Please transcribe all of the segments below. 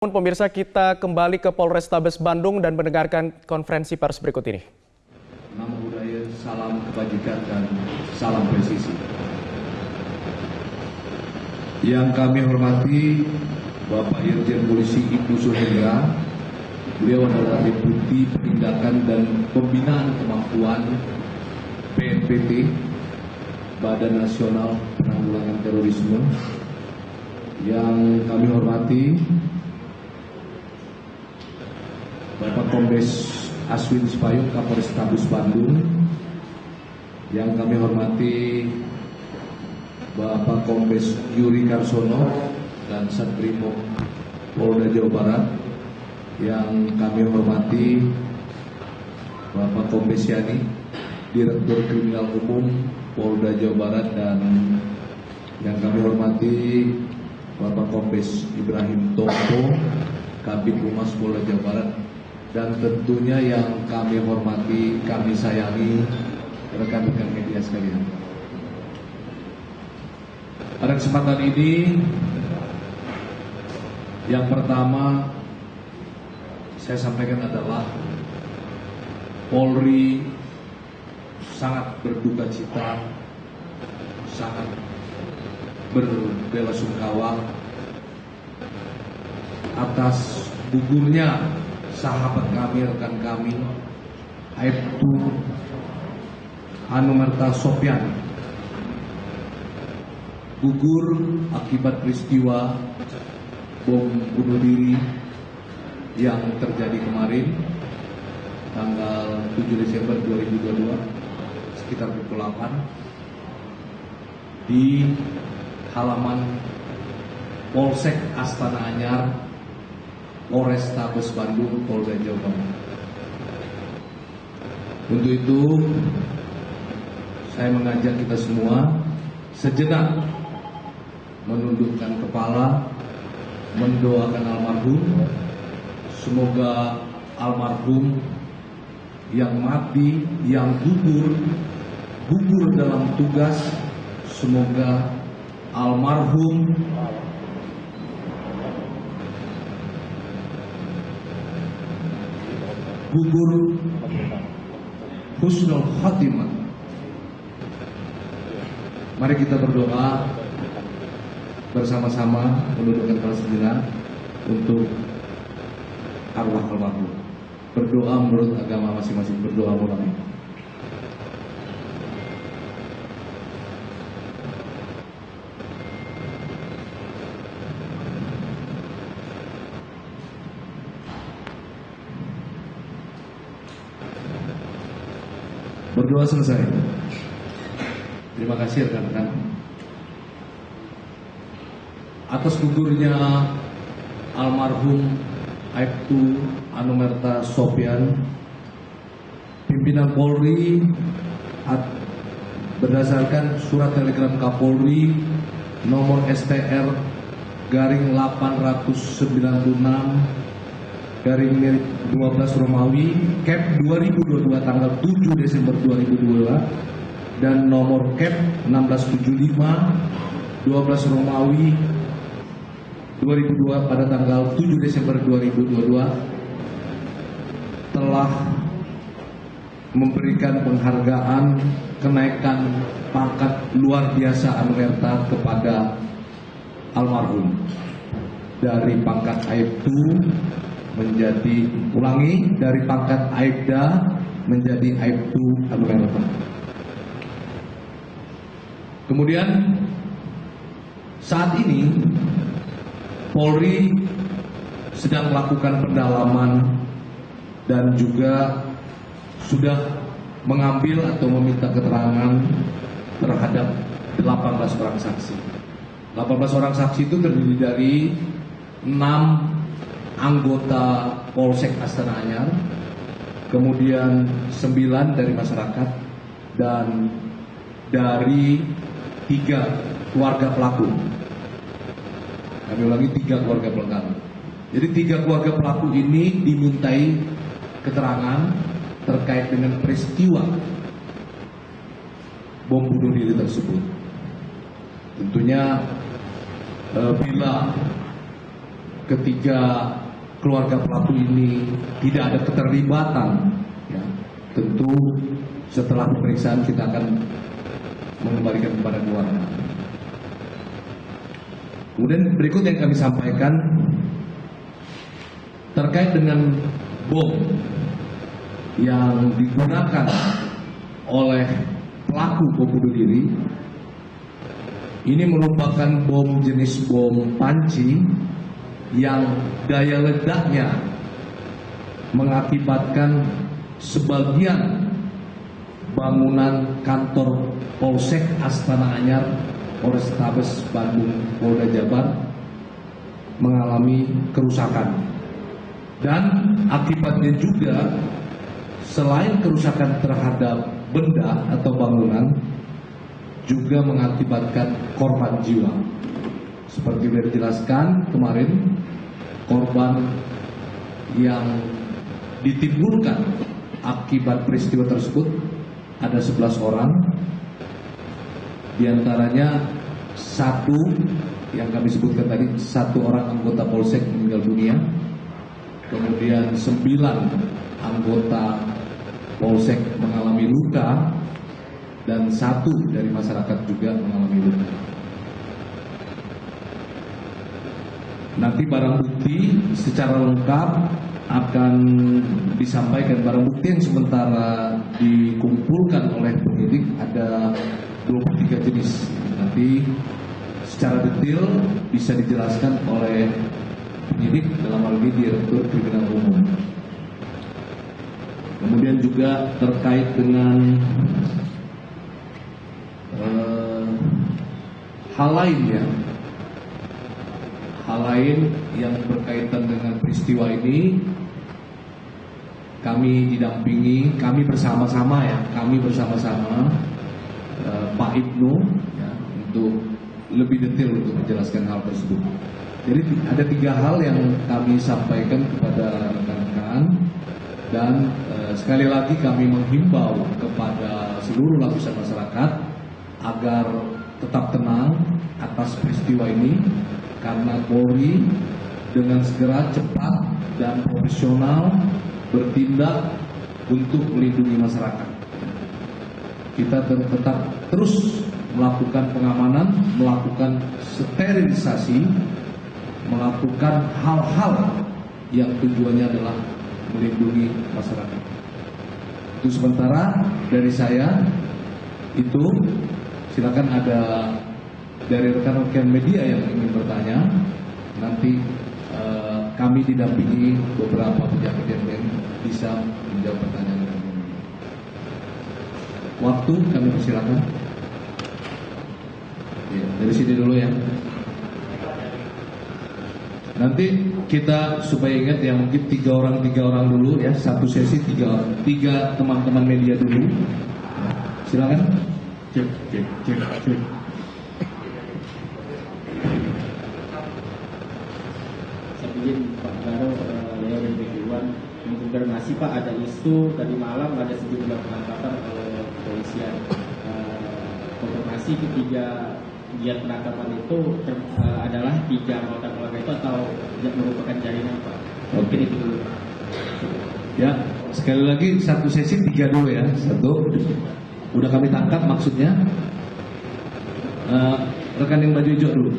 Pemirsa, kita kembali ke Polrestabes Bandung dan mendengarkan konferensi pers berikut ini. Nama budaya, salam kebajikan dan salam presisi. Yang kami hormati Bapak Irjen Polisi Ibnu Suhendra. Beliau adalah Deputi Penindakan dan Pembinaan Kemampuan BNPT, Badan Nasional Penanggulangan Terorisme. Yang kami hormati Bapak Kombes Aswin Spayung, Kapolrestabes Bandung. Yang kami hormati Bapak Kombes Yuri Karsono dan Satrimo Polda Jawa Barat. Yang kami hormati Bapak Kombes Yani, Direktur Kriminal Umum Polda Jawa Barat. Dan yang kami hormati Bapak Kombes Ibrahim Tompo, Kabid Humas Polda Jawa Barat. Dan tentunya yang kami hormati, kami sayangi rekan-rekan media sekalian. Pada kesempatan ini, yang pertama saya sampaikan adalah Polri sangat berduka cita, sangat berbelasungkawa atas gugurnya sahabat kami, rekan kami, Aibtu Anumerta Sopyan, gugur akibat peristiwa bom bunuh diri yang terjadi kemarin tanggal 7 Desember 2022 sekitar pukul 8 di halaman Polsek Astana Anyar, Polrestabes Bandung, Polda Jawa Barat. Untuk itu, saya mengajak kita semua sejenak menundukkan kepala, mendoakan almarhum. Semoga almarhum yang mati, yang gugur dalam tugas, semoga almarhum gugur husnul khatimah. Mari kita berdoa bersama-sama, menundukkan kepala sejenak untuk arwah almarhum. Berdoa menurut agama masing-masing, berdoa mulai. Berdoa selesai. Terima kasih rekan-rekan. Atas gugurnya almarhum Aibtu Anumerta Sopyan, pimpinan Polri berdasarkan surat telegram Kapolri nomor STR garing 896 garing milik 12 Romawi Cap 2022 tanggal 7 Desember 2022 dan nomor Cap 1675 12 Romawi 2002 pada tanggal 7 Desember 2022 telah memberikan penghargaan kenaikan pangkat luar biasa Anumerta kepada almarhum dari pangkat Aibtu menjadi dari pangkat Aibda menjadi Aibtu Anumerta. Kemudian saat ini Polri sedang melakukan pendalaman dan juga sudah mengambil atau meminta keterangan terhadap 18 orang saksi. 18 orang saksi itu terdiri dari 6 anggota Polsek Astana Anyar, kemudian 9 dari masyarakat, dan dari 3 keluarga pelaku. Kami ulangi, 3 keluarga pelaku. Jadi 3 keluarga pelaku ini dimintai keterangan terkait dengan peristiwa bom bunuh diri tersebut. Tentunya bila ketiga keluarga pelaku ini tidak ada keterlibatan, ya, tentu setelah pemeriksaan kita akan mengembalikan kepada keluarga. Kemudian berikut yang kami sampaikan terkait dengan bom yang digunakan oleh pelaku bom bunuh diri. Ini merupakan bom jenis bom panci yang daya ledaknya mengakibatkan sebagian bangunan kantor Polsek Astana Anyar Polrestabes Bandung Polda Jabar mengalami kerusakan. Dan akibatnya juga selain kerusakan terhadap benda atau bangunan, juga mengakibatkan korban jiwa. Seperti sudah dijelaskan kemarin, korban yang ditimbulkan akibat peristiwa tersebut ada 11 orang. Di antaranya satu yang kami sebutkan tadi, satu orang anggota Polsek meninggal dunia. Kemudian 9 anggota Polsek mengalami luka dan satu dari masyarakat juga mengalami luka. Nanti barang bukti secara lengkap akan disampaikan. Barang bukti yang sementara dikumpulkan oleh penyidik ada 23 jenis. Nanti secara detail bisa dijelaskan oleh penyidik, dalam hal ini Direktur Kriminal Umum. Kemudian juga terkait dengan hal lain, ya, hal lain yang berkaitan dengan peristiwa ini, kami didampingi, kami bersama-sama Pak Ibnu, ya, untuk lebih detail untuk menjelaskan hal tersebut. Jadi ada 3 hal yang kami sampaikan kepada rekan-rekan, dan sekali lagi kami menghimbau kepada seluruh lapisan masyarakat agar tetap tenang atas peristiwa ini, karena Polri dengan segera, cepat, dan profesional bertindak untuk melindungi masyarakat. Kita tetap terus melakukan pengamanan, melakukan sterilisasi, melakukan hal-hal yang tujuannya adalah melindungi masyarakat. Itu sementara dari saya. Itu silakan ada dari rekan-rekan media yang ingin bertanya. Nanti kami didampingi beberapa pejabat yang bisa menjawab pertanyaan. Waktu kami persilakan. Ya, dari sini dulu ya. Nanti kita supaya ingat ya, mungkin 3 orang dulu ya, satu sesi 3 teman-teman media dulu. Silakan. Cek. Saya ingin Pak Garo, Leo dan Iwan mengkonfirmasi Pak, ada isu tadi malam ada sejumlah penangkapan oleh kepolisian. Konfirmasi ketiga giat penangkapan itu adalah 3 anggota keluarga itu atau merupakan jaringan Pak? Mungkin itu dulu. Ya, sekali lagi satu sesi 3 dulu ya. Satu, udah kami tangkap maksudnya. Rekan yang baju hijau dulu.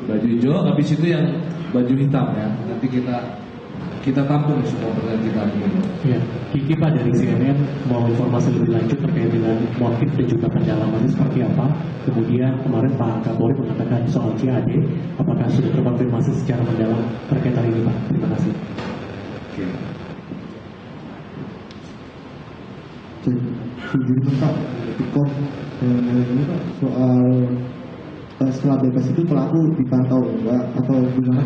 Baju hijau, habis itu yang baju hitam ya. Nanti kita tampung semua pertanyaan kita ini. Ya, Kiki Pak dari CNN mau informasi lebih lanjut terkait dengan motif dan juga pendalaman seperti apa. Kemudian kemarin Pak Kapolri mengatakan soal CAD, apakah sudah terkonfirmasi secara mendalam terkait hal ini Pak? Terima kasih. Oke. Jadi Pak, Tikor ini Pak soal setelah bebas itu pelaku dipantau enggak, atau gimana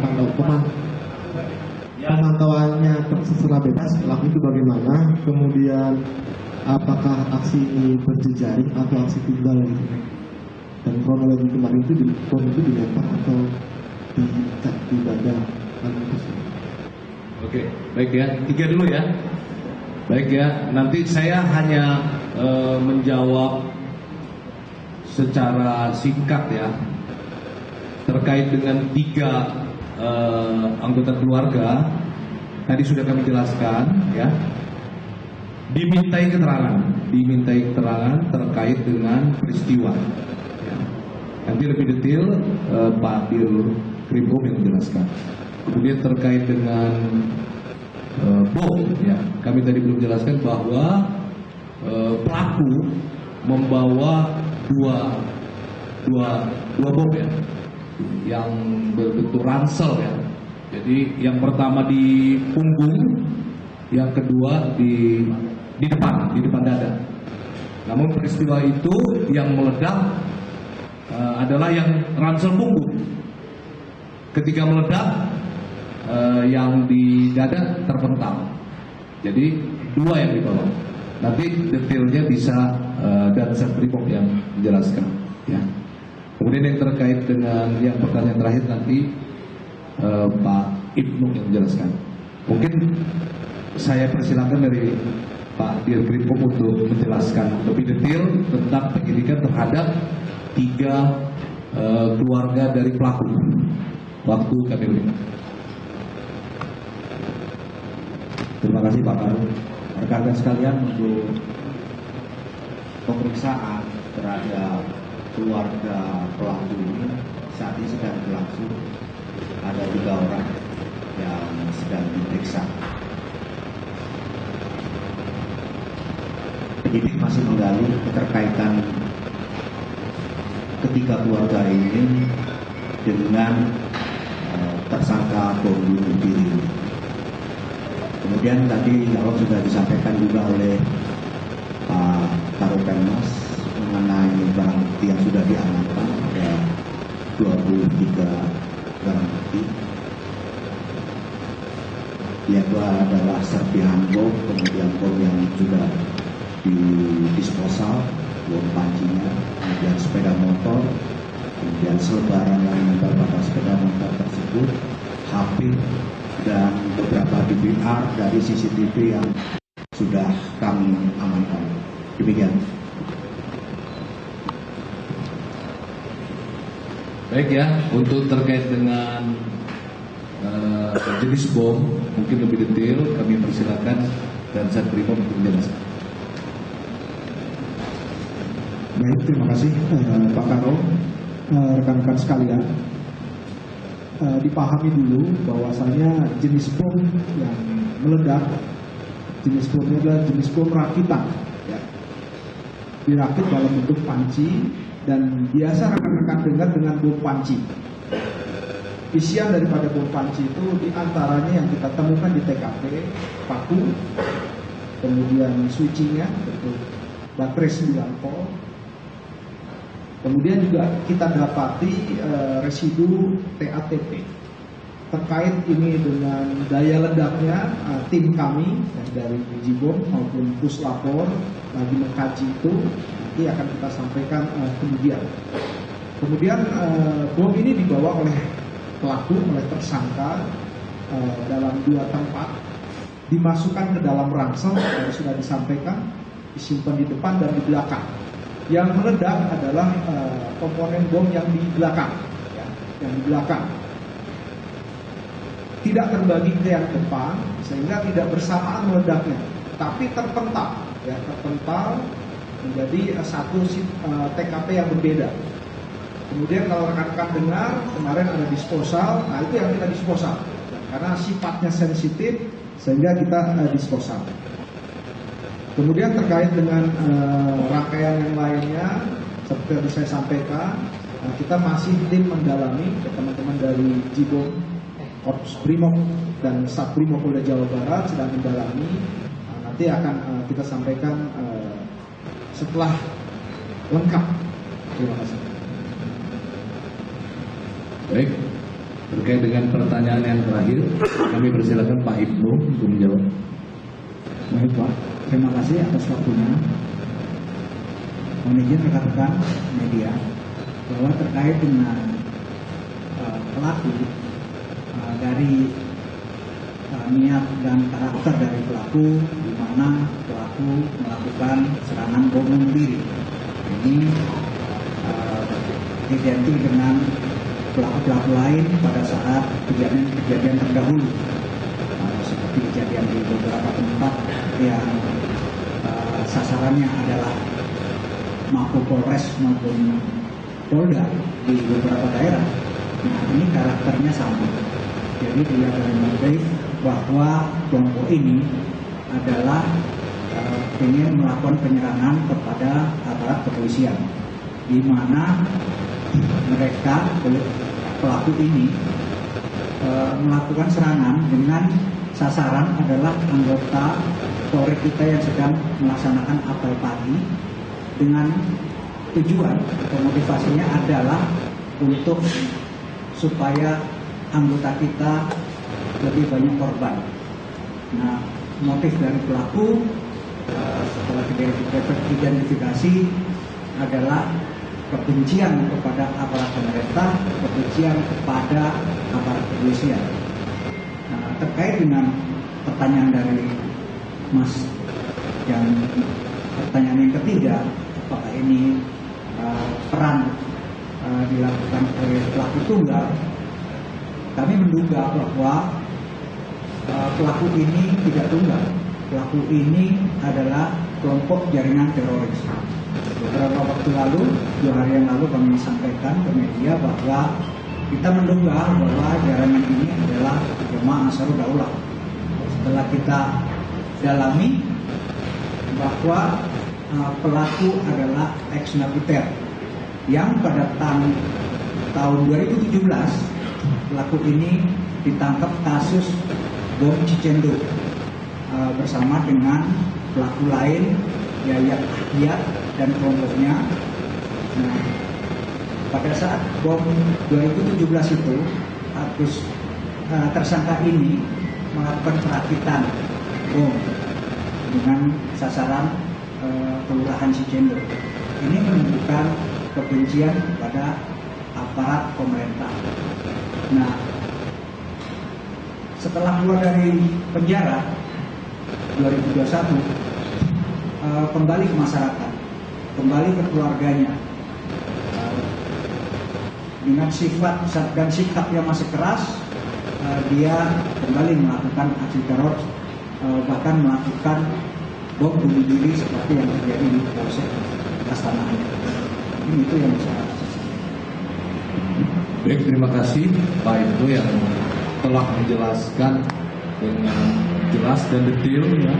pemantauannya setelah bebas pelaku itu bagaimana, kemudian apakah aksi ini berjejaring atau aksi tunggal gitu, dan kronologi kemarin itu dilempar atau di dada. Oke, baik ya, 3 dulu ya. Baik ya, nanti saya hanya menjawab secara singkat ya terkait dengan 3 anggota keluarga tadi sudah kami jelaskan, ya, dimintai keterangan terkait dengan peristiwa. Ya. Nanti lebih detail Pak Dir Krimpom yang menjelaskan. Kemudian terkait dengan bom, ya, kami tadi belum jelaskan bahwa pelaku membawa dua bom, ya, yang berbentuk ransel, ya. Jadi yang pertama di punggung, yang kedua di depan dada. Namun peristiwa itu yang meledak adalah yang ransel punggung. Ketika meledak, yang di dada terpental. Jadi dua yang dibawa. Nanti detailnya bisa dan Satbrimob yang menjelaskan. Ya. Kemudian yang terkait dengan yang pertanyaan terakhir nanti Pak Ibnu yang menjelaskan. Mungkin saya persilakan dari Pak Dir Krimpom untuk menjelaskan lebih detail tentang penyidikan terhadap 3 keluarga dari pelaku. Waktu kami beri. Terima kasih Pak Karun. Rekan-rekan sekalian, untuk pemeriksaan terhadap keluarga pelaku ini saat ini sedang berlangsung. Ada 3 orang yang sedang diperiksa. Penyidik masih menggali keterkaitan ketiga keluarga ini dengan tersangka bom bunuh diri. Kemudian tadi kalau sudah disampaikan juga oleh Pak Karopenmas mengenai barang bukti yang sudah diamankan, ada 23 barang bukti, yaitu adalah serpihan bom, kemudian bom yang sudah didisposal, bom pancinya, kemudian sepeda motor, kemudian selebaran yang menempel pada sepeda motor tersebut, HP, dan beberapa DVR dari CCTV yang sudah kami amankan. Demikian. Baik, ya, untuk terkait dengan jenis bom mungkin lebih detail kami persilakan dan Satbrimob untuk menjelaskan. Baik, terima kasih Pak Karo. Rekan-rekan sekalian, dipahami dulu bahwasanya jenis bom yang meledak, jenis bomnya adalah jenis bom rakitan, ya. Dirakit dalam bentuk panci dan biasa rekan-rekan dengar dengan bom panci. Isian daripada bom panci itu diantaranya yang kita temukan di TKP, paku, kemudian switchingnya, itu baterai 9 volt. Kemudian juga kita dapati residu TATP. Terkait ini dengan daya ledaknya, tim kami dari Jibom maupun Puslapor lagi mengkaji itu, nanti akan kita sampaikan kemudian. Kemudian bom ini dibawa oleh pelaku, oleh tersangka dalam 2 tempat, dimasukkan ke dalam ransel yang sudah disampaikan, disimpan di depan dan di belakang. Yang meledak adalah komponen bom yang di belakang, ya, yang di belakang. Tidak terbagi ke yang depan, sehingga tidak bersamaan meledaknya, tapi terpental, ya, terpental menjadi satu TKP yang berbeda. Kemudian kalau rekan-rekan dengar kemarin ada disposal, nah itu yang kita disposal, karena sifatnya sensitif sehingga kita disposal. Kemudian terkait dengan rangkaian yang lainnya, seperti yang saya sampaikan, kita masih tim mendalami, teman-teman dari Jibom, Korps Brimob dan Satbrimob Polda Jawa Barat sedang mendalami. Nanti akan kita sampaikan setelah lengkap. Terima kasih. Baik, terkait dengan pertanyaan yang terakhir, kami persilakan Pak Ibnu untuk menjawab. Baik Pak, terima kasih atas waktunya. Mohon izin rekan-rekan media bahwa terkait dengan pelaku, dari niat dan karakter dari pelaku, di mana pelaku melakukan serangan bom bunuh diri. Ini identik dengan pelaku-pelaku lain pada saat kejadian terdahulu, seperti kejadian di beberapa tempat yang sasarannya adalah Mapolres maupun Polda di beberapa daerah. Nah, ini karakternya sama. Jadi dilihat dari motif bahwa kelompok ini adalah ingin melakukan penyerangan kepada aparat kepolisian, di mana mereka pelaku ini melakukan serangan dengan sasaran adalah anggota Polri kita yang sedang melaksanakan apel pagi, dengan tujuan atau motivasinya adalah untuk supaya anggota kita lebih banyak korban. Nah, motif dari pelaku setelah diidentifikasi adalah kebencian kepada aparat pemerintah, kebencian kepada aparat kepolisian. Nah, terkait dengan pertanyaan dari Mas yang pertanyaan yang ketiga, apakah ini peran dilakukan oleh pelaku tunggal? Kami menduga bahwa pelaku ini tidak tunggal. Pelaku ini adalah kelompok jaringan teroris. Beberapa waktu lalu, 2 hari yang lalu kami sampaikan ke media bahwa kita menduga bahwa jaringan ini adalah Jemaah Ansarud Daulah. Setelah kita dalami bahwa pelaku adalah ex-napiter yang pada tahun 2017 pelaku ini ditangkap kasus bom Cicendo bersama dengan pelaku lain Yayat Ahyat dan kelompoknya. Nah, pada saat bom 2017 itu tersangka ini melakukan perakitan bom dengan sasaran kelurahan Cicendo. Ini menunjukkan kebencian kepada aparat pemerintah. Nah, setelah keluar dari penjara 2021, kembali ke masyarakat, kembali ke keluarganya, dengan sifat dan sikap yang masih keras, dia kembali melakukan aksi teror, bahkan melakukan bom bunuh diri seperti yang terjadi di Polsek Astana Anyar. Ini itu yang bisa. Baik, terima kasih Pak Ibnu yang telah menjelaskan dengan jelas dan detail ya.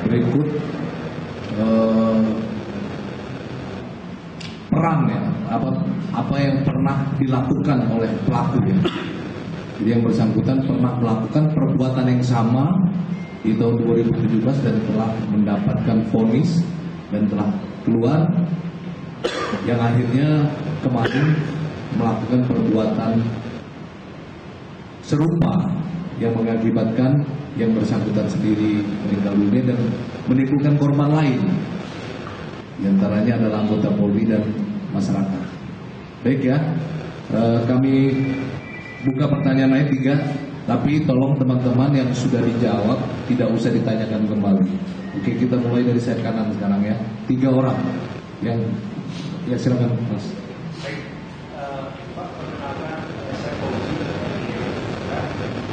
Berikut peran ya, apa yang pernah dilakukan oleh pelaku ya. Jadi yang bersangkutan pernah melakukan perbuatan yang sama di tahun 2017 dan telah mendapatkan vonis dan telah keluar, yang akhirnya kemarin melakukan perbuatan serupa yang mengakibatkan yang bersangkutan sendiri meninggal dunia dan menimbulkan korban lain, di antaranya adalah anggota Polri dan masyarakat. Baik ya, kami buka pertanyaan lain 3, tapi tolong teman-teman yang sudah dijawab tidak usah ditanyakan kembali. Oke, kita mulai dari sayap kanan sekarang ya. 3 orang yang ya, silakan Mas. Pak, perkenalkan saya Fauzi dari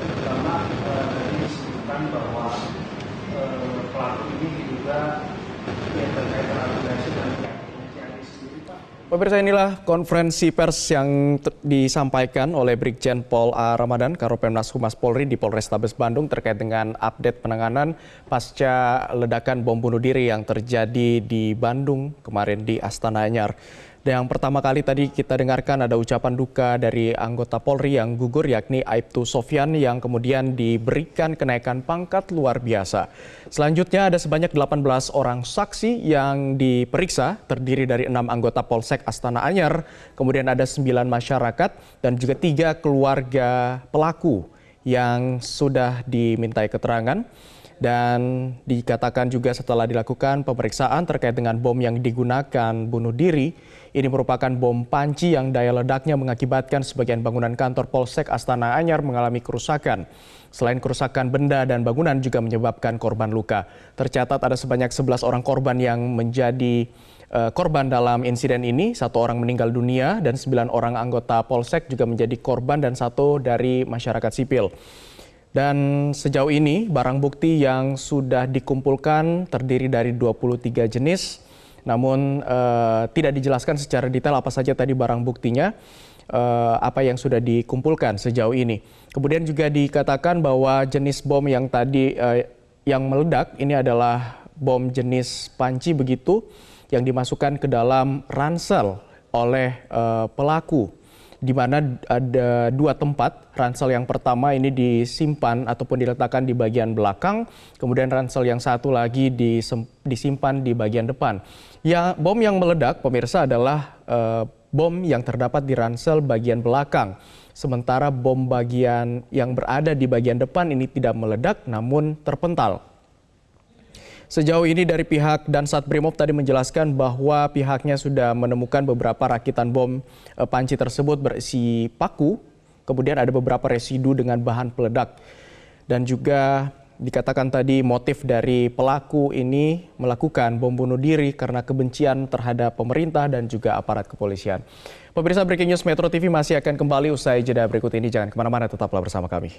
pertama tadi disebutkan bahwa pelaku ini diduga yang terkait terafiliasi dengan pihak kepolisian sendiri, Pak. Pemirsa, inilah konferensi pers yang disampaikan oleh Brigjen Pol A. Ramadan, Karopemnas Humas Polri di Polrestabes Bandung terkait dengan update penanganan pasca ledakan bom bunuh diri yang terjadi di Bandung kemarin di Astana Anyar. Dan yang pertama kali tadi kita dengarkan ada ucapan duka dari anggota Polri yang gugur, yakni Aibtu Sofyan, yang kemudian diberikan kenaikan pangkat luar biasa. Selanjutnya ada sebanyak 18 orang saksi yang diperiksa, terdiri dari 6 anggota Polsek Astana Anyar, kemudian ada 9 masyarakat dan juga 3 keluarga pelaku yang sudah dimintai keterangan. Dan dikatakan juga setelah dilakukan pemeriksaan terkait dengan bom yang digunakan bunuh diri, ini merupakan bom panci yang daya ledaknya mengakibatkan sebagian bangunan kantor Polsek Astana Anyar mengalami kerusakan. Selain kerusakan benda dan bangunan juga menyebabkan korban luka. Tercatat ada sebanyak 11 orang korban yang menjadi korban dalam insiden ini. 1 orang meninggal dunia dan 9 orang anggota Polsek juga menjadi korban dan 1 dari masyarakat sipil. Dan sejauh ini barang bukti yang sudah dikumpulkan terdiri dari 23 jenis, namun tidak dijelaskan secara detail apa saja tadi barang buktinya, apa yang sudah dikumpulkan sejauh ini. Kemudian juga dikatakan bahwa jenis bom yang tadi yang meledak ini adalah bom jenis panci begitu, yang dimasukkan ke dalam ransel oleh pelaku, di mana ada 2 tempat. Ransel yang pertama ini disimpan ataupun diletakkan di bagian belakang, kemudian ransel yang satu lagi disimpan di bagian depan. Ya, bom yang meledak, pemirsa, adalah bom yang terdapat di ransel bagian belakang. Sementara bom bagian yang berada di bagian depan ini tidak meledak namun terpental. Sejauh ini dari pihak Dansat Brimob tadi menjelaskan bahwa pihaknya sudah menemukan beberapa rakitan bom panci tersebut berisi paku, kemudian ada beberapa residu dengan bahan peledak. Dan juga dikatakan tadi motif dari pelaku ini melakukan bom bunuh diri karena kebencian terhadap pemerintah dan juga aparat kepolisian. Pemirsa, Breaking News Metro TV masih akan kembali usai jeda berikut ini. Jangan kemana-mana, tetaplah bersama kami.